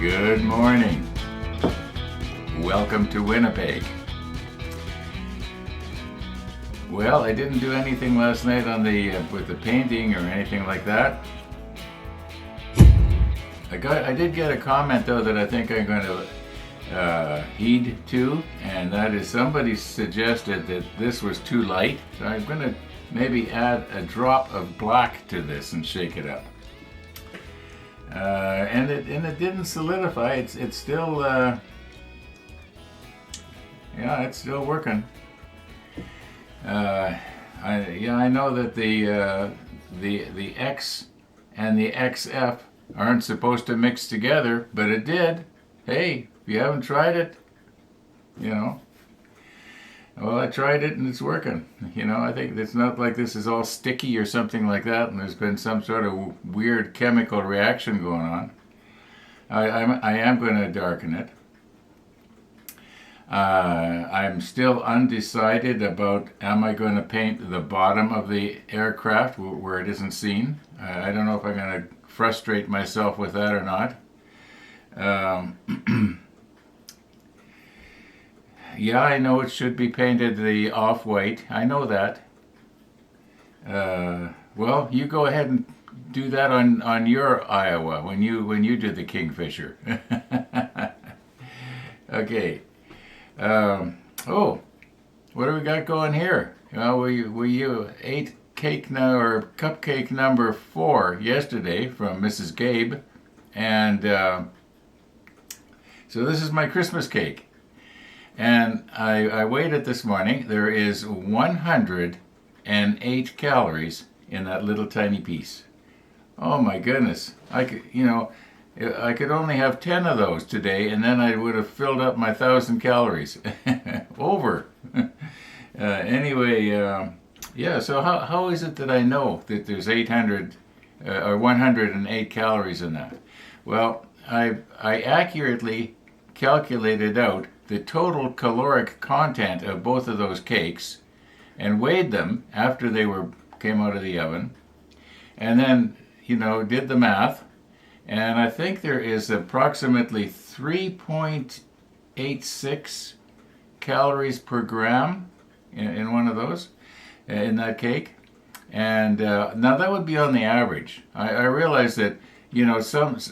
Good morning. Welcome to Winnipeg. Well, I didn't do anything last night on with the painting or anything like that. I did get a comment though that I think I'm going to heed to, and that is somebody suggested that this was too light, so I'm going to maybe add a drop of black to this and shake it up. And it didn't solidify. It's still it's still working. I know that the X and the XF aren't supposed to mix together, but it did. Hey, if you haven't tried it, well, I tried it and it's working. I think it's not like this is all sticky or something like that, and there's been some sort of weird chemical reaction going on. I am going to darken it. I'm still undecided about, am I going to paint the bottom of the aircraft where it isn't seen? I don't know if I'm going to frustrate myself with that or not. Yeah, I know it should be painted the off-white. I know that. Well, you go ahead and do that on your Iowa when you do the Kingfisher. Okay. What do we got going here? Well, we ate cake or cupcake number 4 yesterday from Mrs. Gabe, and so this is my Christmas cake. And I weighed it this morning. There is 108 calories in that little tiny piece. Oh my goodness! I could only have 10 of those today, and then I would have filled up my 1,000 calories. Over. Anyway, so how is it that I know that there's 800 or 108 calories in that? Well, I accurately calculated out the total caloric content of both of those cakes and weighed them after they came out of the oven, and then did the math. And I think there is approximately 3.86 calories per gram in one of those, in that cake. And now that would be on the average. I realize that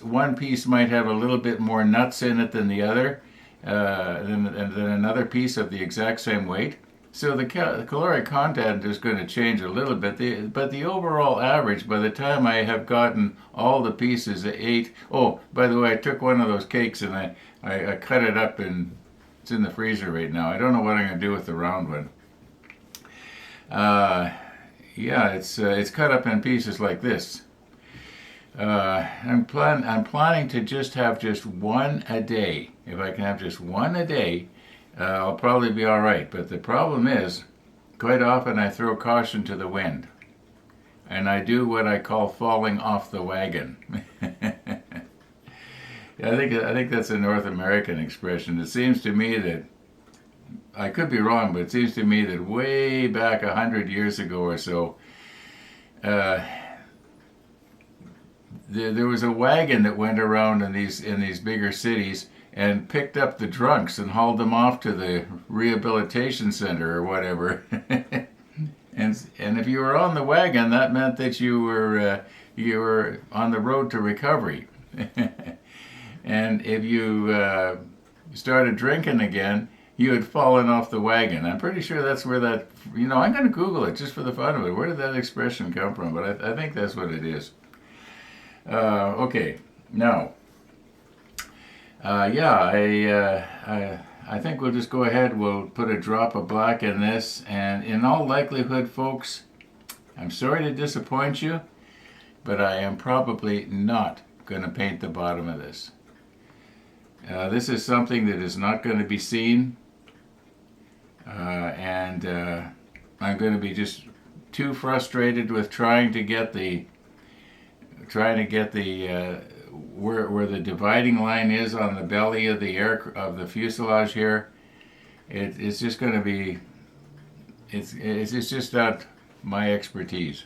one piece might have a little bit more nuts in it than the other, than another piece of the exact same weight. So the caloric content is going to change a little bit, but the overall average, by the time I have gotten all the pieces at 8, oh, by the way, I took one of those cakes and I cut it up, and it's in the freezer right now. I don't know what I'm going to do with the round one. It's cut up in pieces like this. I'm planning to just have just one a day. If I can have just one a day, I'll probably be all right. But the problem is, quite often I throw caution to the wind, and I do what I call falling off the wagon. I think that's a North American expression. It seems to me that, I could be wrong, but it seems to me that way back 100 years ago or so, there was a wagon that went around in these bigger cities and picked up the drunks and hauled them off to the rehabilitation center or whatever. and if you were on the wagon, that meant that you were on the road to recovery. And if you started drinking again, you had fallen off the wagon. I'm pretty sure that's where that, I'm going to Google it just for the fun of it. Where did that expression come from? But I think that's what it is. Okay, now, I think we'll just go ahead. We'll put a drop of black in this, and in all likelihood, folks, I'm sorry to disappoint you, but I am probably not going to paint the bottom of this. This is something that is not going to be seen, and I'm going to be just too frustrated with trying to get the where the dividing line is on the belly of the fuselage here. It's just going to be, it's just not my expertise.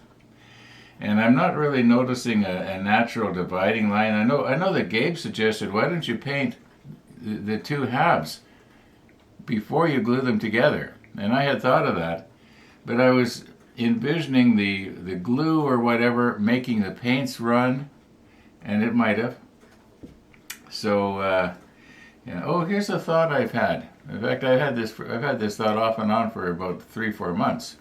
And I'm not really noticing a natural dividing line. I know that Gabe suggested, why don't you paint the two halves before you glue them together? And I had thought of that, but I was envisioning the glue or whatever making the paints run, and it might have. So, yeah. Oh, here's a thought I've had. In fact, I've had this thought off and on for about 3-4 months.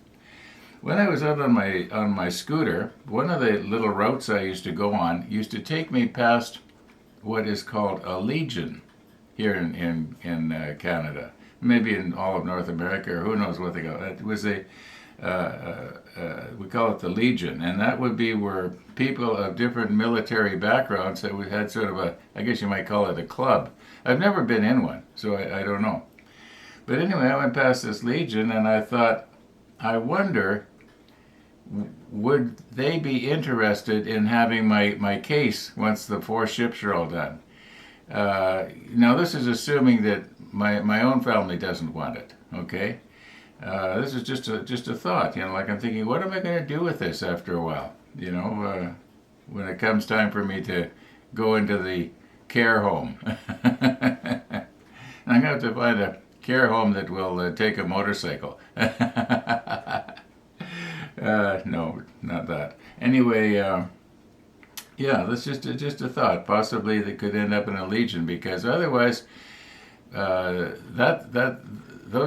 When I was out on my scooter, one of the little routes I used to go on used to take me past what is called a legion here in Canada, maybe in all of North America, or who knows what they call it. It was we call it the legion, and that would be where people of different military backgrounds that we had sort of I guess you might call it a club. I've never been in one, so I don't know. But anyway, I went past this legion, and I thought, I wonder, would they be interested in having my case once the 4 ships are all done? Now, this is assuming that my own family doesn't want it, okay? This is just a thought, like I'm thinking, what am I going to do with this after a while? When it comes time for me to go into the care home. I'm going to have to find a care home that will take a motorcycle. No, not that. Anyway, yeah, that's just a thought. Possibly they could end up in a legion, because otherwise, those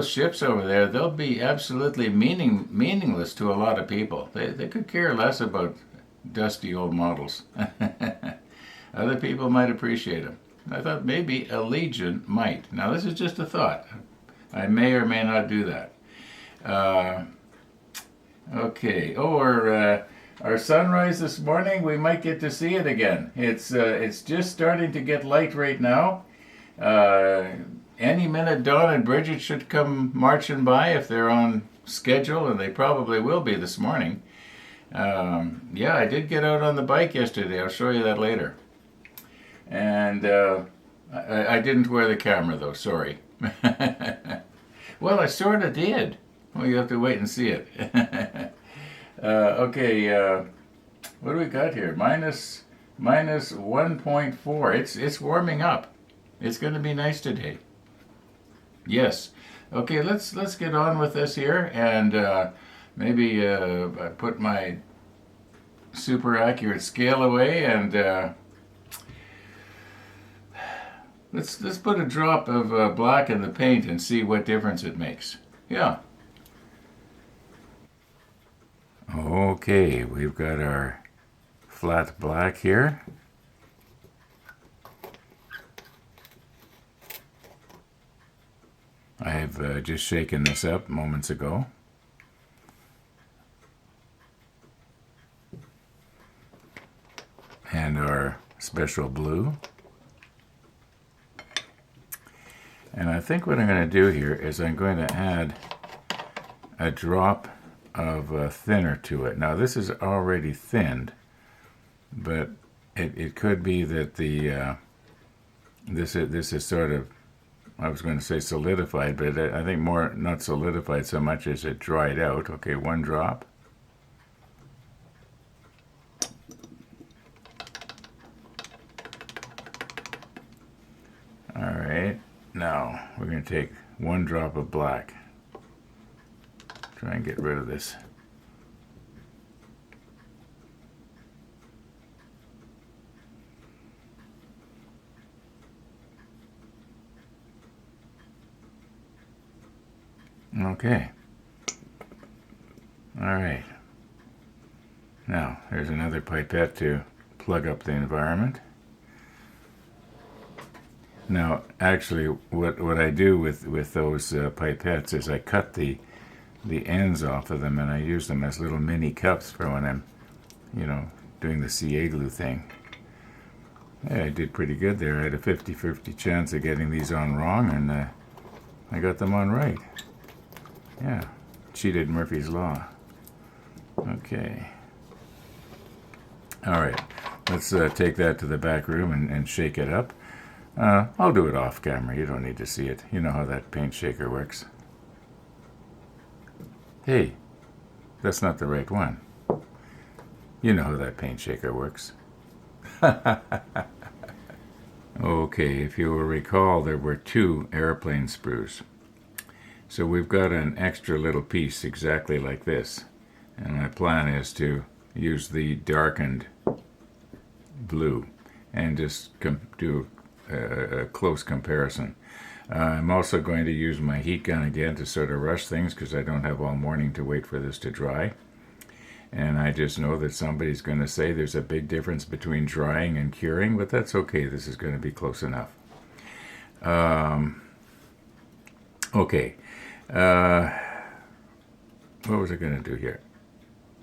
ships over there, they'll be absolutely meaningless to a lot of people. They could care less about dusty old models. Other people might appreciate them. I thought maybe a legion might. Now, this is just a thought. I may or may not do that. Okay. Oh, our sunrise this morning, we might get to see it again. It's just starting to get light right now. Any minute, Dawn and Bridget should come marching by if they're on schedule, and they probably will be this morning. Yeah, I did get out on the bike yesterday. I'll show you that later. And I didn't wear the camera, though. Sorry. Well, I sort of did. Well, you have to wait and see it. Okay, what do we got here? Minus 1.4. It's warming up. It's going to be nice today. Yes. Okay, let's get on with this here, and maybe I put my super accurate scale away, and let's put a drop of black in the paint and see what difference it makes. Yeah. Okay, we've got our flat black here. I've just shaken this up moments ago. And our special blue. And I think what I'm going to do here is I'm going to add a drop of thinner to it. Now, this is already thinned, but it could be that this is sort of, I was going to say solidified, but I think more not solidified so much as it dried out. Okay, 1 drop. All right, now we're going to take 1 drop of black. Try and get rid of this. Okay. All right. Now, here's another pipette to plug up the environment. Now, actually, what I do with those pipettes is I cut the ends off of them, and I use them as little mini cups for when I'm, doing the CA glue thing. Yeah, I did pretty good there. I had a 50-50 chance of getting these on wrong, and I got them on right. Yeah, cheated Murphy's Law. Okay. All right, let's take that to the back room and shake it up. I'll do it off camera. You don't need to see it. You know how that paint shaker works. Hey, that's not the right one. You know how that paint shaker works. Okay, if you will recall, there were 2 airplane sprues. So we've got an extra little piece exactly like this. And my plan is to use the darkened blue and just do a close comparison. I'm also going to use my heat gun again to sort of rush things because I don't have all morning to wait for this to dry. And I just know that somebody's going to say there's a big difference between drying and curing, but that's okay. This is going to be close enough. Okay. What was I going to do here?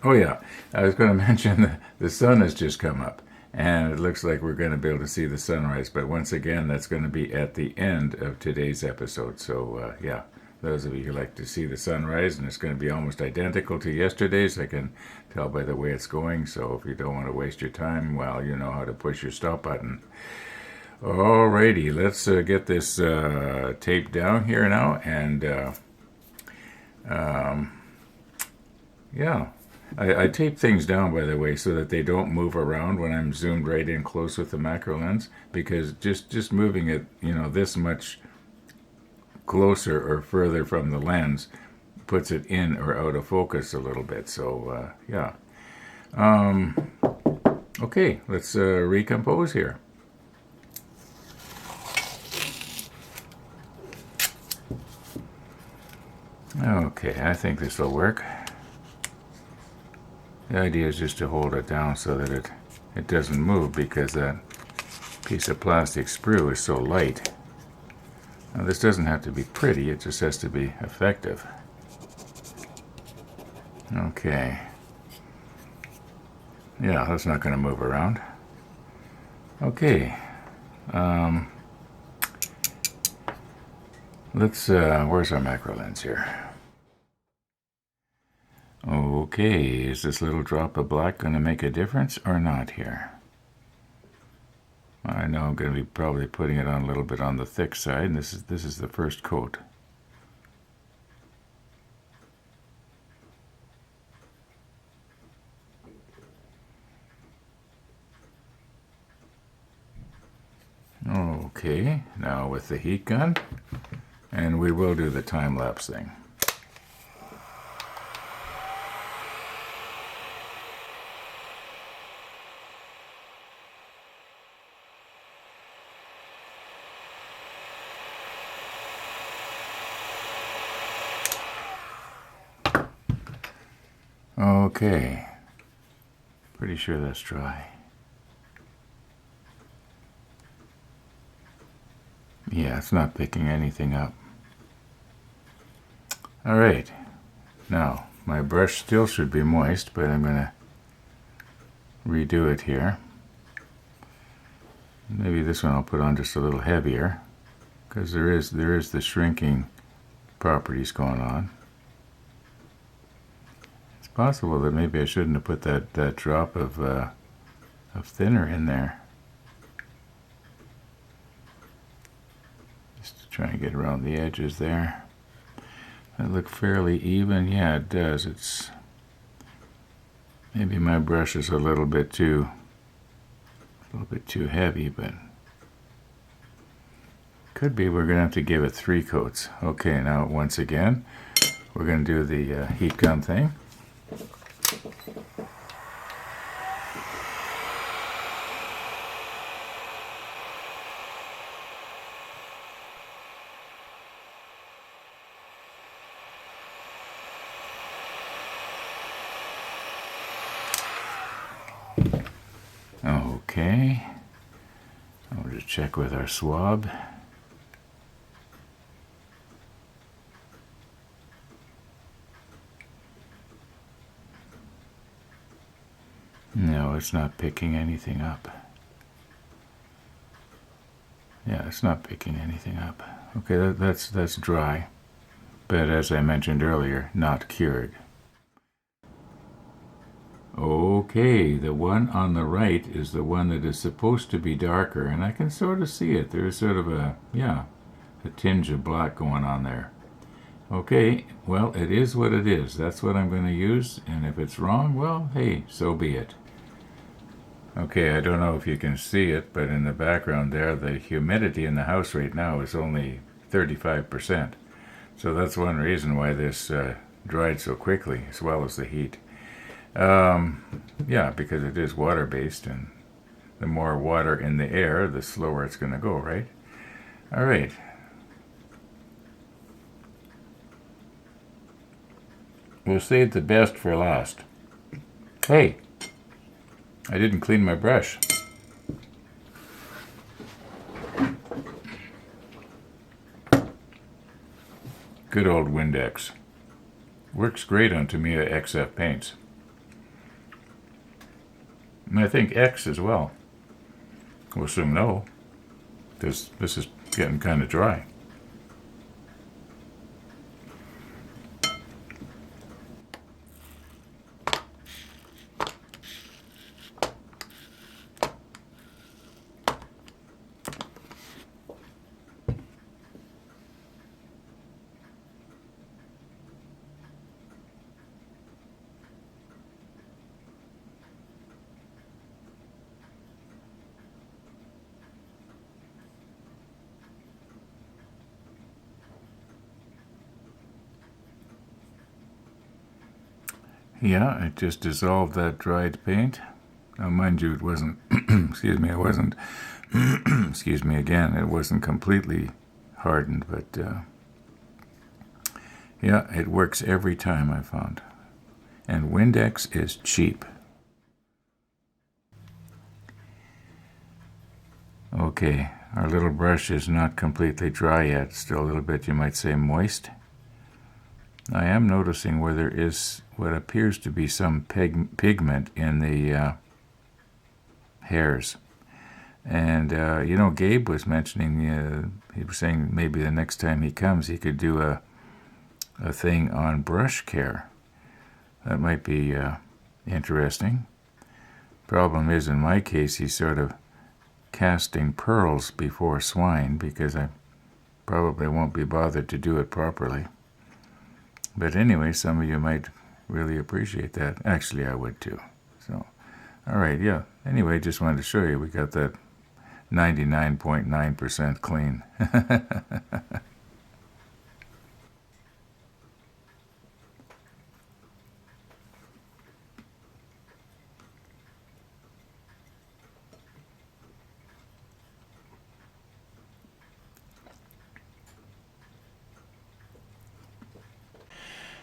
Oh yeah, I was going to mention that the sun has just come up, and it looks like we're going to be able to see the sunrise. But once again, that's going to be at the end of today's episode. So yeah, those of you who like to see the sunrise, and it's going to be almost identical to yesterday's, I can tell by the way it's going. So if you don't want to waste your time, well, you know how to push your stop button. Alrighty, let's get this tape down here now, and yeah. I tape things down, by the way, so that they don't move around when I'm zoomed right in close with the macro lens, because just moving it, you know, this much closer or further from the lens puts it in or out of focus a little bit. So, yeah. Okay, let's recompose here. Okay, I think this will work. The idea is just to hold it down so that it doesn't move, because that piece of plastic sprue is so light. Now this doesn't have to be pretty, it just has to be effective. Okay. Yeah, that's not going to move around. Okay. Let's, where's our macro lens here? Okay, is this little drop of black going to make a difference or not here? I know I'm going to be probably putting it on a little bit on the thick side, and this is the first coat. Okay, now with the heat gun, and we will do the time-lapse thing. Okay, pretty sure that's dry. Yeah, it's not picking anything up. All right, now my brush still should be moist, but I'm going to redo it here. Maybe this one I'll put on just a little heavier, because there is the shrinking properties going on. It's possible that maybe I shouldn't have put that drop of thinner in there. Just to try and get around the edges there. That look fairly even. Yeah, it does. It's maybe my brush is a little bit too heavy, but could be we're gonna have to give it 3 coats. Okay, now once again, we're gonna do the heat gun thing. Okay, I'll just check with our swab. No, it's not picking anything up. Yeah, it's not picking anything up. Okay, that's dry, but as I mentioned earlier, not cured. Okay, the one on the right is the one that is supposed to be darker, and I can sort of see it. There's sort of a tinge of black going on there. Okay, well, it is what it is. That's what I'm going to use, and if it's wrong, well, hey, so be it. Okay, I don't know if you can see it, but in the background there, the humidity in the house right now is only 35%. So that's one reason why this dried so quickly, as well as the heat. Yeah, because it is water-based, and the more water in the air, the slower it's going to go, right? All right. We'll save the best for last. Hey, I didn't clean my brush. Good old Windex. Works great on Tamiya XF paints. And I think X as well. We'll soon know. This is getting kind of dry. Yeah, I just dissolved that dried paint. Now, mind you, it wasn't, excuse me, it wasn't, excuse me again, it wasn't completely hardened, but yeah, it works every time, I found. And Windex is cheap. Okay, our little brush is not completely dry yet, still a little bit, you might say, moist. I am noticing where there is what appears to be some pigment in the hairs. And, you know, Gabe was mentioning, he was saying maybe the next time he comes he could do a thing on brush care. That might be interesting. Problem is, in my case, he's sort of casting pearls before swine, because I probably won't be bothered to do it properly. But anyway, some of you might really appreciate that. Actually, I would too. So, all right, yeah. Anyway, just wanted to show you we got that 99.9% clean.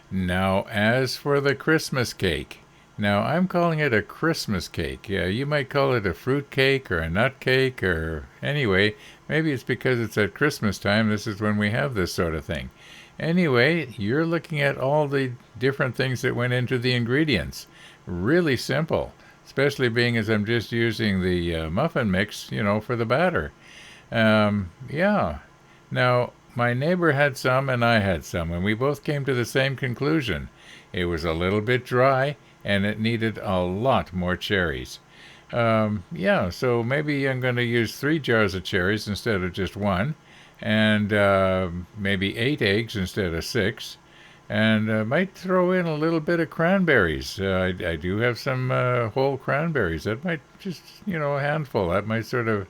Now, as for the Christmas cake. Now, I'm calling it a Christmas cake. Yeah, you might call it a fruit cake or a nut cake, or anyway, maybe it's because it's at Christmas time. This is when we have this sort of thing. Anyway, you're looking at all the different things that went into the ingredients. Really simple, especially being as I'm just using the muffin mix, you know, for the batter. Yeah. Now, my neighbor had some and I had some, and we both came to the same conclusion. It was a little bit dry, and it needed a lot more cherries. Yeah, so maybe I'm going to use 3 jars of cherries instead of just 1, and maybe 8 eggs instead of 6, and might throw in a little bit of cranberries. I do have some whole cranberries. That might just, you know, a handful. That might sort of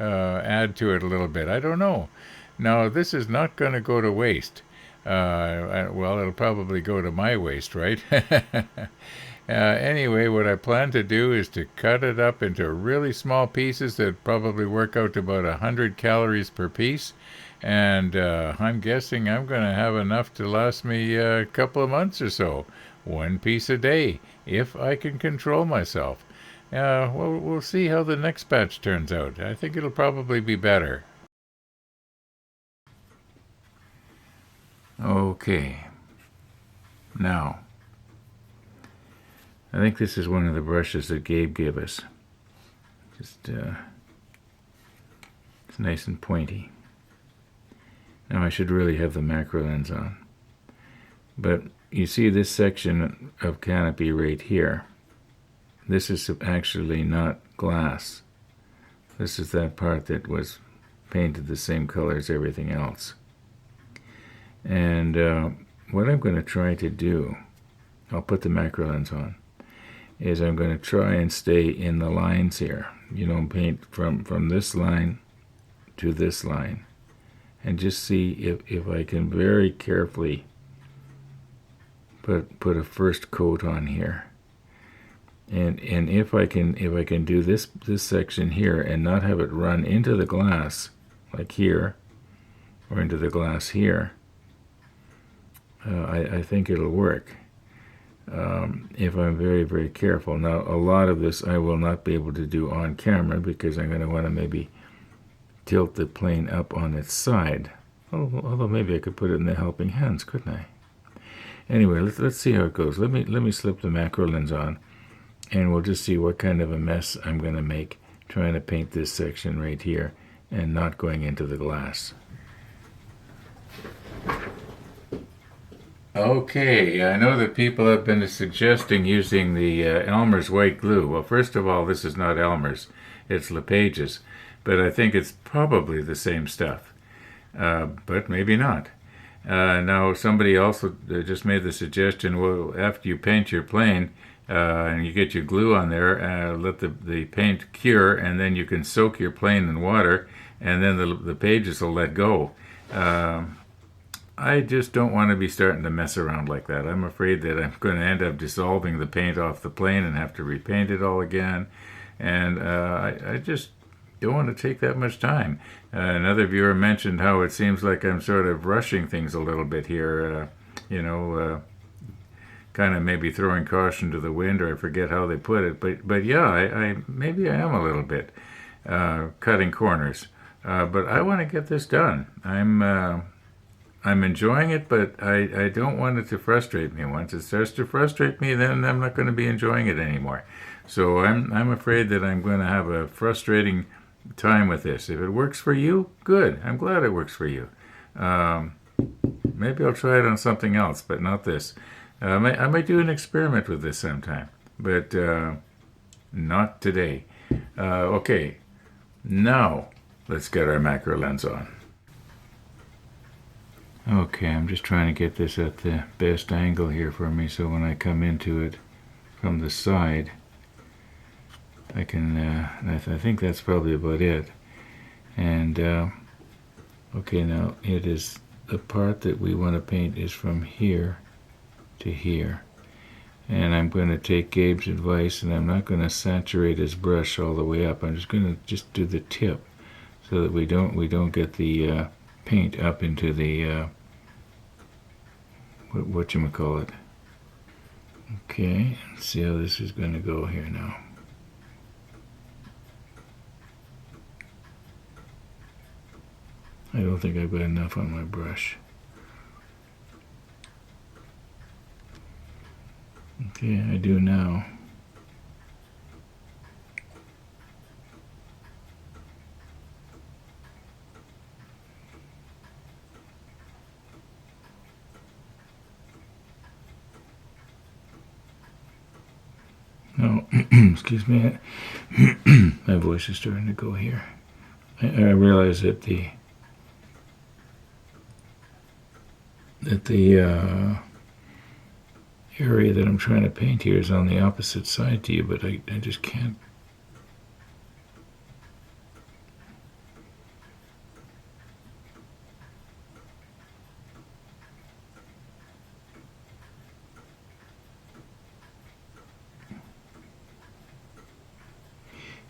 add to it a little bit. I don't know. Now, this is not going to go to waste. Well, it'll probably go to my waste, right? Anyway, what I plan to do is to cut it up into really small pieces that probably work out to about 100 calories per piece. And I'm guessing I'm going to have enough to last me a couple of months or so. 1 piece a day, if I can control myself. Well, we'll see how the next batch turns out. I think it'll probably be better. Okay, now, I think this is one of the brushes that Gabe gave us. Just, it's nice and pointy. Now I should really have the macro lens on. But you see this section of canopy right here. This is actually not glass. This is that part that was painted the same color as everything else. And what I'm going to try to do, I'll put the macro lens on, is I'm going to try and stay in the lines here. You know, paint from this line to this line. And just see if I can very carefully put a first coat on here. And if I can do this section here and not have it run into the glass, like here, or into the glass here, I think it'll work. If I'm very, very careful. Now, a lot of this I will not be able to do on camera because I'm going to want to maybe tilt the plane up on its side. Although maybe I could put it in the helping hands, couldn't I? Anyway, let's see how it goes. Let me slip the macro lens on, and we'll just see what kind of a mess I'm going to make trying to paint this section right here and not going into the glass. Okay, I know that people have been suggesting using the Elmer's white glue. Well, first of all, this is not Elmer's, it's LePage's, but I think it's probably the same stuff, but maybe not. Now, somebody also just made the suggestion, well, after you paint your plane and you get your glue on there, let the paint cure, and then you can soak your plane in water, and then the pages will let go. I just don't want to be starting to mess around like that. I'm afraid that I'm going to end up dissolving the paint off the plane and have to repaint it all again. And I just don't want to take that much time. Another viewer mentioned how it seems like I'm sort of rushing things a little bit here, kind of maybe throwing caution to the wind, or I forget how they put it. But yeah, maybe I am a little bit cutting corners. But I want to get this done. I'm enjoying it, but I don't want it to frustrate me. Once it starts to frustrate me, then I'm not going to be enjoying it anymore. So I'm afraid that I'm going to have a frustrating time with this. If it works for you, good. I'm glad it works for you. Maybe I'll try it on something else, but not this. I might do an experiment with this sometime, but not today. Okay, now let's get our macro lens on. Okay, I'm just trying to get this at the best angle here for me, so when I come into it from the side, I can, I think that's probably about it. And, okay, now it is, the part that we want to paint is from here to here. And I'm going to take Gabe's advice, and I'm not going to saturate his brush all the way up. I'm just going to do the tip, so that we don't get the paint up into the whatchamacallit. Okay, let's see how this is going to go here now. I don't think I've got enough on my brush. Okay, I do now. No, excuse me, my voice is starting to go here. I realize that the area that I'm trying to paint here is on the opposite side to you, but I just can't.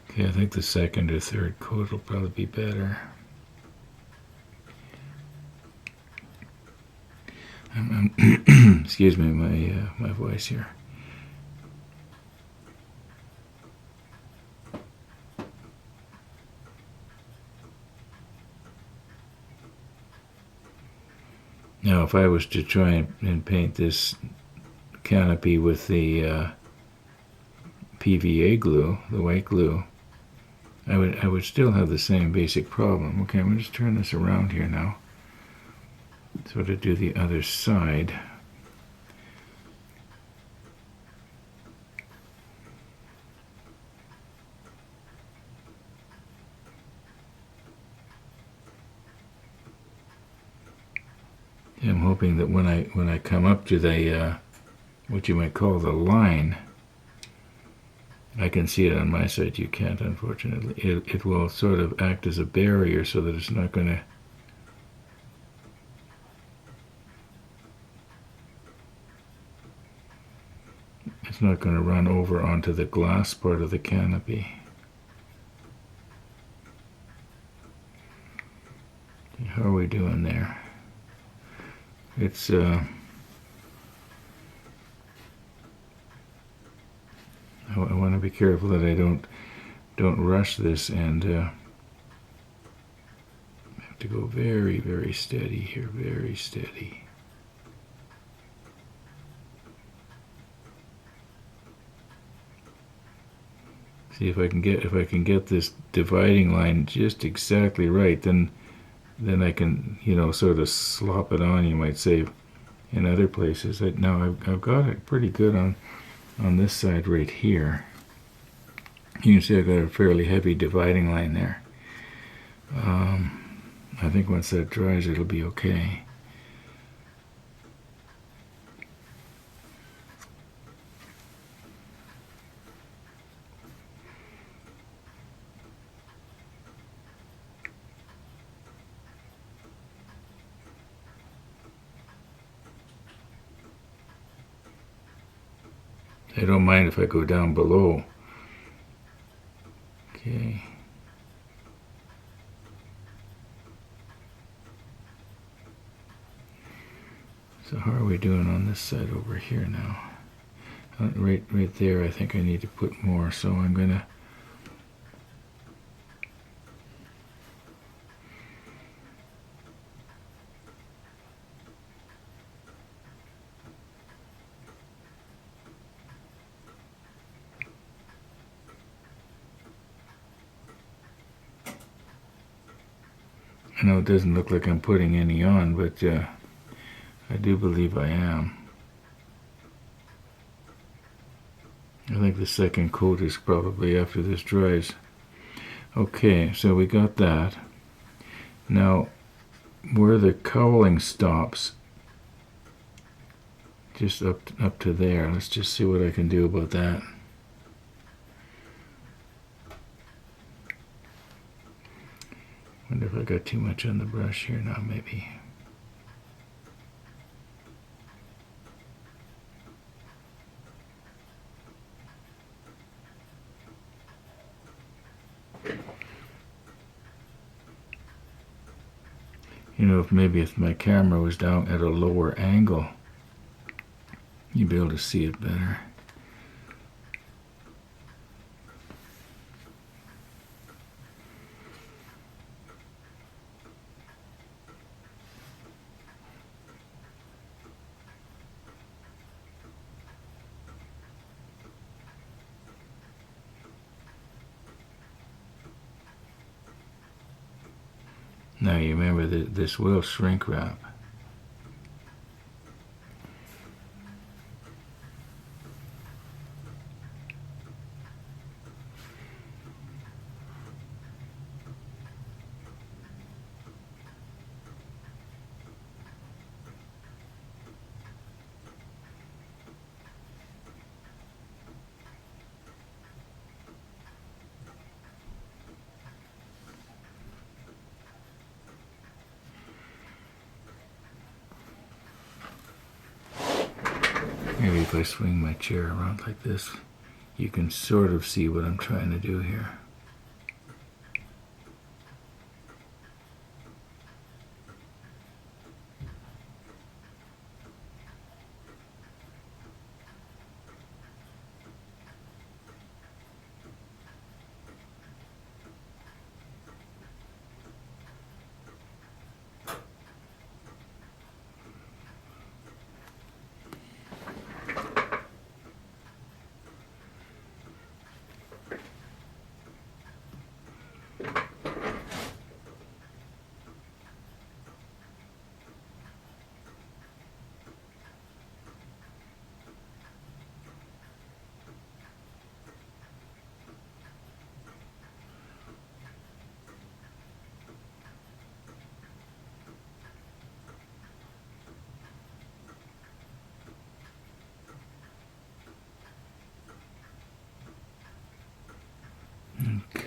Okay, I think the second or third coat will probably be better. Excuse me, my voice here. Now, if I was to try and paint this canopy with the PVA glue, the white glue, I would still have the same basic problem. Okay, I'm going to just turn this around here now. Sort of do the other side. I'm hoping that when I come up to the what you might call the line, I can see it on my side. You can't, unfortunately. It will sort of act as a barrier so that it's not going to... It's not going to run over onto the glass part of the canopy. How are we doing there? It's... I want to be careful that I don't rush this, and have to go very, very steady here, very steady. See if I can get this dividing line just exactly right, then I can, you know, sort of slop it on, you might say, in other places. Now I've got it pretty good on this side right here. You can see I've got a fairly heavy dividing line there. I think once that dries, it'll be okay. I don't mind if I go down below. Okay. So how are we doing on this side over here now? Right there, I think I need to put more, so I'm gonna... I know it doesn't look like I'm putting any on, but I do believe I am. I think the second coat is probably after this dries. Okay, so we got that. Now, where the cowling stops, just up to there, let's just see what I can do about that. Wonder if I got too much on the brush here now, maybe. You know, if my camera was down at a lower angle, you'd be able to see it better. Now you remember that this will shrink wrap. Maybe if I swing my chair around like this, you can sort of see what I'm trying to do here.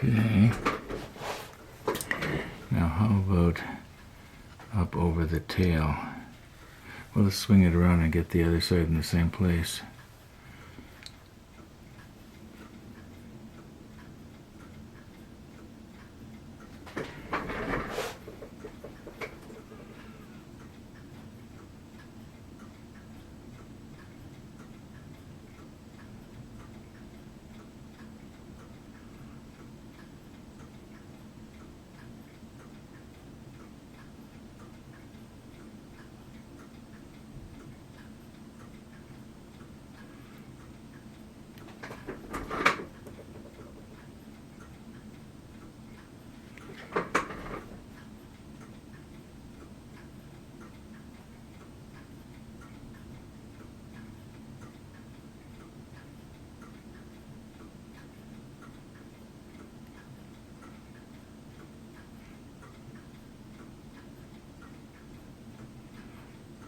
Okay. Now how about up over the tail? Well, let's swing it around and get the other side in the same place.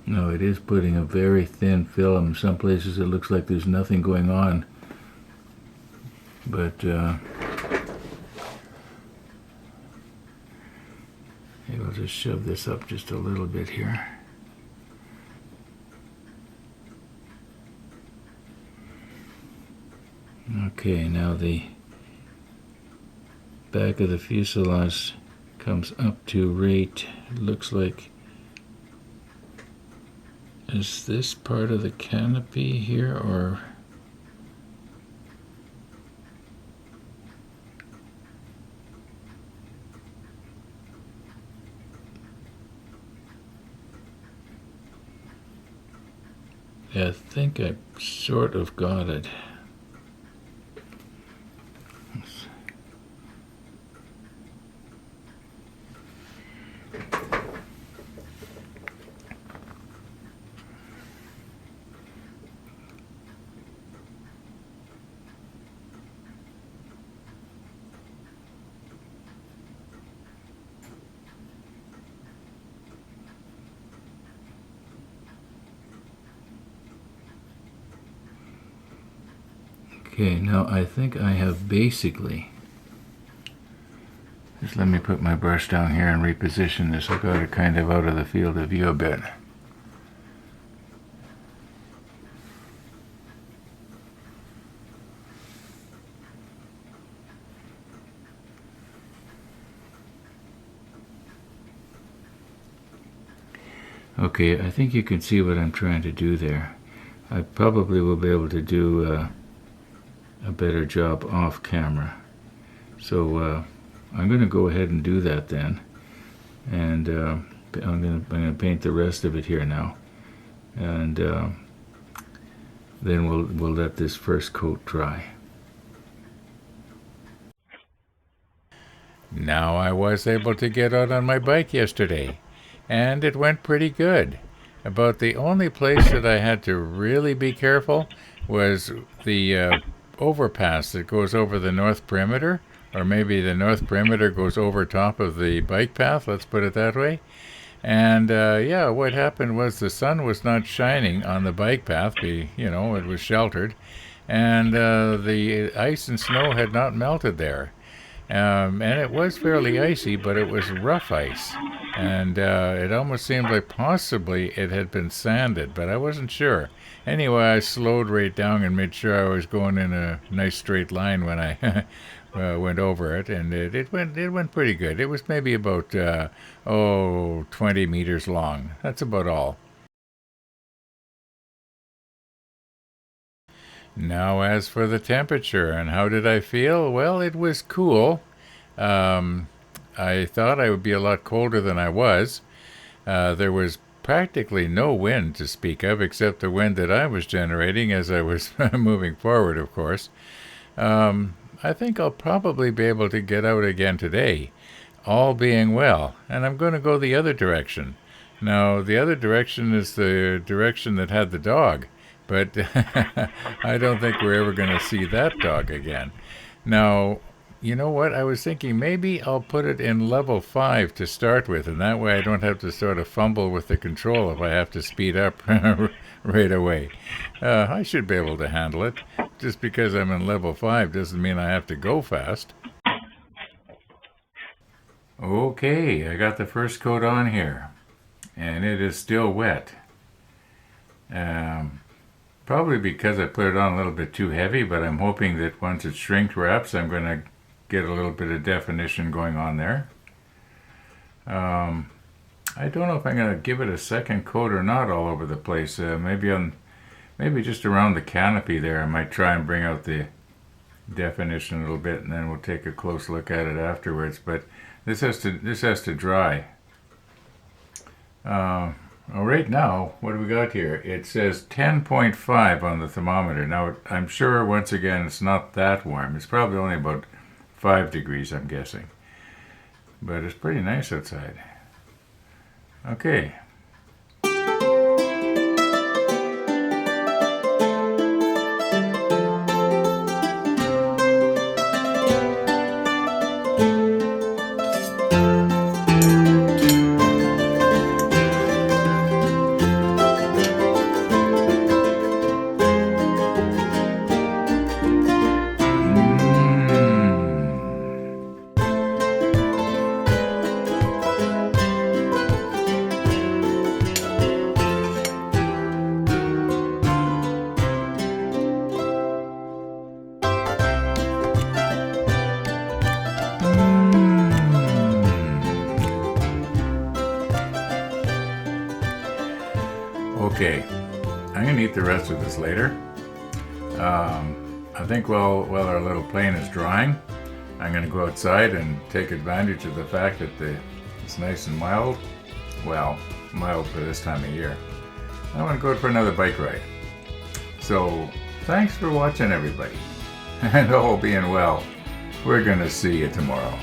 No, it is putting a very thin film. In some places it looks like there's nothing going on. But maybe I'll just shove this up just a little bit here. Okay, now the back of the fuselage comes up to rate, looks like, is this part of the canopy here, or yeah, I think I sort of got it. Okay, now I think I have basically, just let me put my brush down here and reposition this. I got it kind of out of the field of view a bit. Okay, I think you can see what I'm trying to do there. I probably will be able to do a better job off camera. So I'm going to go ahead and do that then, and I'm going to paint the rest of it here now, and then we'll let this first coat dry. Now I was able to get out on my bike yesterday, and it went pretty good. About the only place that I had to really be careful was the overpass that goes over the north perimeter, or maybe the north perimeter goes over top of the bike path, let's put it that way. And yeah, what happened was the sun was not shining on the bike path, it was sheltered, and the ice and snow had not melted there. And it was fairly icy, but it was rough ice, and it almost seemed like possibly it had been sanded, but I wasn't sure. Anyway, I slowed right down and made sure I was going in a nice straight line when I went over it, and it went pretty good. It was maybe about 20 meters long. That's about all. Now, as for the temperature and how did I feel? Well, it was cool. I thought I would be a lot colder than I was. There was practically no wind to speak of, except the wind that I was generating as I was moving forward, of course. I think I'll probably be able to get out again today, all being well, and I'm going to go the other direction. Now, the other direction is the direction that had the dog, but I don't think we're ever going to see that dog again. Now, you know what? I was thinking maybe I'll put it in level 5 to start with, and that way I don't have to sort of fumble with the control if I have to speed up right away. I should be able to handle it. Just because I'm in level 5 doesn't mean I have to go fast. Okay, I got the first coat on here, and it is still wet. Probably because I put it on a little bit too heavy, but I'm hoping that once it shrink wraps, I'm going to get a little bit of definition going on there. I don't know if I'm going to give it a second coat or not all over the place. Maybe just around the canopy there, I might try and bring out the definition a little bit, and then we'll take a close look at it afterwards. But this has to dry. Right now, what do we got here? It says 10.5 on the thermometer. Now, I'm sure, once again, it's not that warm. It's probably only about 5 degrees, I'm guessing. But it's pretty nice outside. Okay. Okay, I'm going to eat the rest of this later. I think while our little plane is drying, I'm going to go outside and take advantage of the fact that it's nice and mild. Well, mild for this time of year. I want to go for another bike ride. So, thanks for watching, everybody. And all being well, we're going to see you tomorrow.